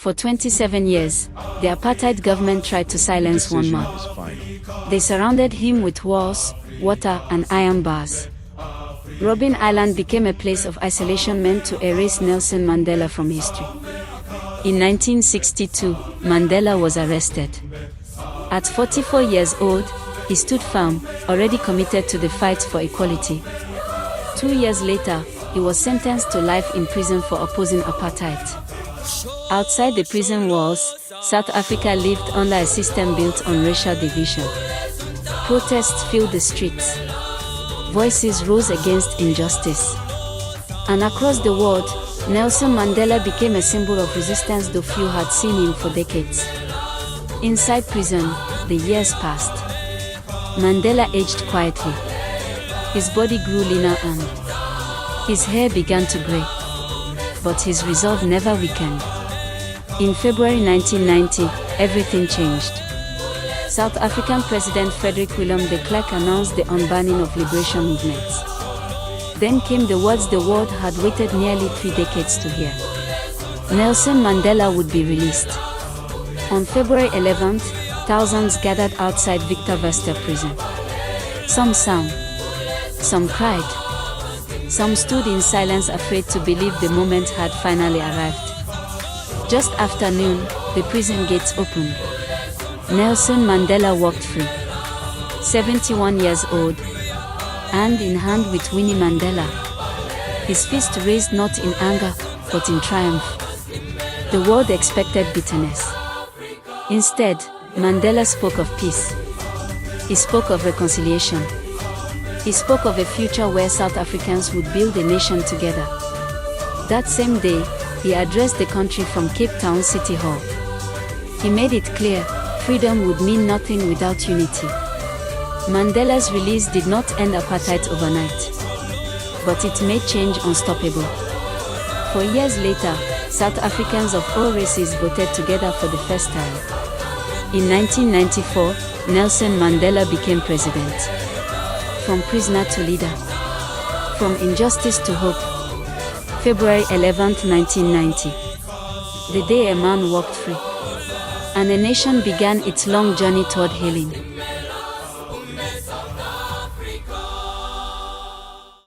For 27 years, the apartheid government tried to silence one man. They surrounded him with walls, water, and iron bars. Robben Island became a place of isolation meant to erase Nelson Mandela from history. In 1962, Mandela was arrested. At 44 years old, he stood firm, already committed to the fight for equality. 2 years later, he was sentenced to life in prison for opposing apartheid. Outside the prison walls, South Africa lived under a system built on racial division. Protests filled the streets. Voices rose against injustice. And across the world, Nelson Mandela became a symbol of resistance, though few had seen him for decades. Inside prison, the years passed. Mandela aged quietly. His body grew leaner and his hair began to gray. But his resolve never weakened. In February 1990, everything changed. South African President Frederick Willem de Klerk announced the unbanning of liberation movements. Then came the words the world had waited nearly 3 decades to hear. Nelson Mandela would be released. On February 11th, thousands gathered outside Victor Verster prison. Some sang, some cried, some stood in silence, afraid to believe the moment had finally arrived. Just after noon, the prison gates opened. Nelson Mandela walked free. 71 years old, hand in hand with Winnie Mandela. His fist raised not in anger, but in triumph. The world expected bitterness. Instead, Mandela spoke of peace. He spoke of reconciliation. He spoke of a future where South Africans would build a nation together. That same day, he addressed the country from Cape Town City Hall. He made it clear, freedom would mean nothing without unity. Mandela's release did not end apartheid overnight, but it made change unstoppable. 4 years later, South Africans of all races voted together for the first time. In 1994, Nelson Mandela became president. From prisoner to leader. From injustice to hope. February 11, 1990. The day a man walked free. And a nation began its long journey toward healing.